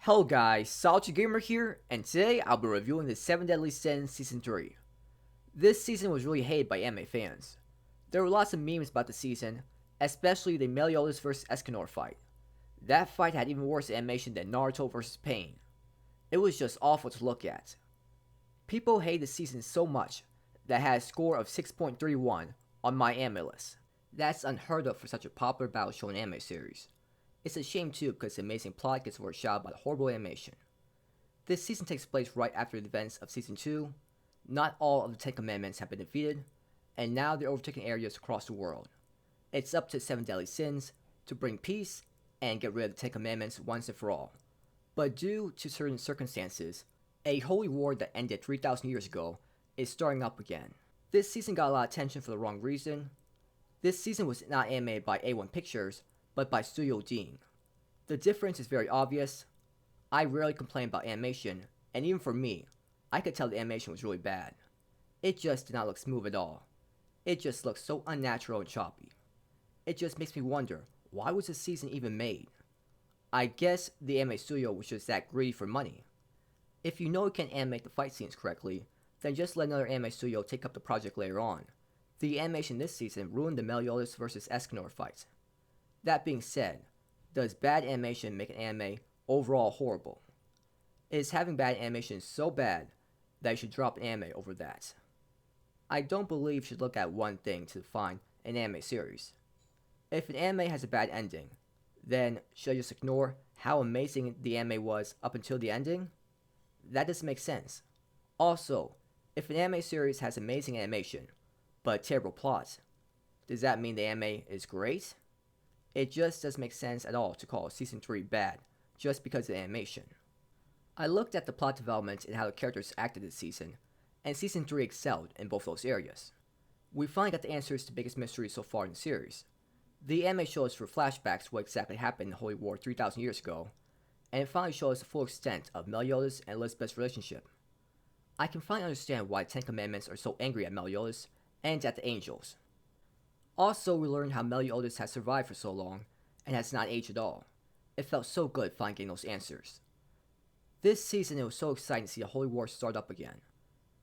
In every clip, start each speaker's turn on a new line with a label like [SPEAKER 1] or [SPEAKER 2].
[SPEAKER 1] Hello guys, Solitude Gamer here, and today I'll be reviewing the 7 Deadly Sins Season 3. This season was really hated by anime fans. There were lots of memes about the season, especially the Meliodas vs Escanor fight. That fight had even worse animation than Naruto vs Pain. It was just awful to look at. People hated the season so much that it had a score of 6.31 on my anime list. That's unheard of for such a popular battle shonen anime series. It's a shame too because the amazing plot gets overshadowed by the horrible animation. This season takes place right after the events of Season 2. Not all of the 10 Commandments have been defeated, and now they're overtaking areas across the world. It's up to 7 Deadly Sins to bring peace and get rid of the 10 Commandments once and for all. But due to certain circumstances, a holy war that ended 3,000 years ago is starting up again. This season got a lot of attention for the wrong reason. This season was not animated by A1 Pictures, but by Studio Dean. The difference is very obvious. I rarely complain about animation, and even for me, I could tell the animation was really bad. It just did not look smooth at all. It just looks so unnatural and choppy. It just makes me wonder, why was this season even made? I guess the anime studio was just that greedy for money. If you know you can't animate the fight scenes correctly, then just let another anime studio take up the project later on. The animation this season ruined the Meliodas vs Escanor fight. That being said, does bad animation make an anime overall horrible? Is having bad animation so bad that you should drop an anime over that? I don't believe you should look at one thing to define an anime series. If an anime has a bad ending, then should I just ignore how amazing the anime was up until the ending? That doesn't make sense. Also, if an anime series has amazing animation, but a terrible plot, does that mean the anime is great? It just doesn't make sense at all to call Season 3 bad, just because of the animation. I looked at the plot development and how the characters acted this season, and Season 3 excelled in both those areas. We finally got the answers to the biggest mysteries so far in the series. The anime shows us through flashbacks what exactly happened in the Holy War 3,000 years ago, and it finally shows us the full extent of Meliodas and Elizabeth's relationship. I can finally understand why the 10 Commandments are so angry at Meliodas and at the angels. Also, we learned how Meliodas has survived for so long and has not aged at all. It felt so good finally getting those answers. This season it was so exciting to see the Holy War start up again.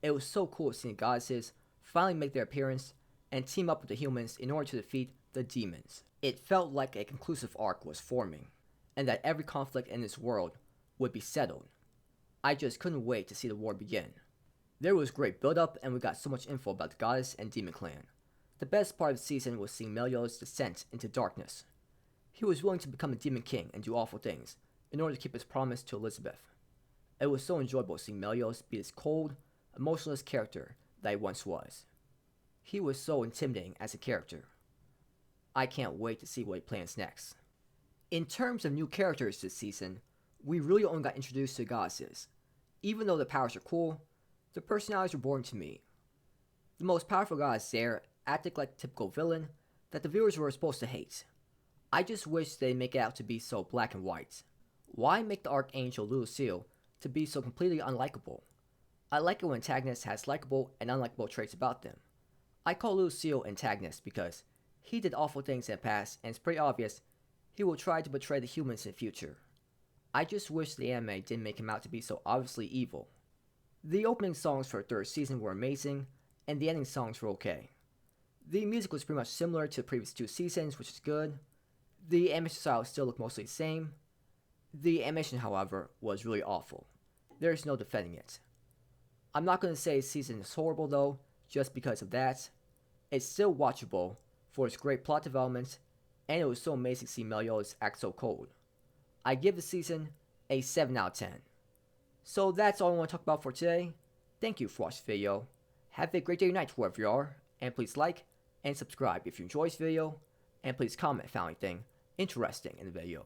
[SPEAKER 1] It was so cool seeing the goddesses finally make their appearance and team up with the humans in order to defeat the demons. It felt like a conclusive arc was forming, and that every conflict in this world would be settled. I just couldn't wait to see the war begin. There was great build up and we got so much info about the goddess and demon clan. The best part of the season was seeing Meliodas' descent into darkness. He was willing to become a demon king and do awful things in order to keep his promise to Elizabeth. It was so enjoyable seeing Meliodas be this cold, emotionless character that he once was. He was so intimidating as a character. I can't wait to see what he plans next. In terms of new characters this season, we really only got introduced to the goddesses. Even though the powers are cool, the personalities were boring to me. The most powerful goddess there acted like a typical villain that the viewers were supposed to hate. I just wish they make it out to be so black and white. Why make the Archangel Lucille to be so completely unlikable? I like it when antagonists has likable and unlikable traits about them. I call Lucille antagonist because he did awful things in the past and it's pretty obvious he will try to betray the humans in the future. I just wish the anime didn't make him out to be so obviously evil. The opening songs for the third season were amazing, and the ending songs were okay. The music was pretty much similar to the previous 2 seasons, which is good. The animation style still looked mostly the same. The animation, however, was really awful. There's no defending it. I'm not going to say the season is horrible though, just because of that. It's still watchable for its great plot development, and it was so amazing to see Meliodas act so cold. I give the season a 7 out of 10. So that's all I want to talk about for today. Thank you for watching the video. Have a great day or night wherever you are, and please like and subscribe if you enjoyed this video, and please comment if you found anything interesting in the video.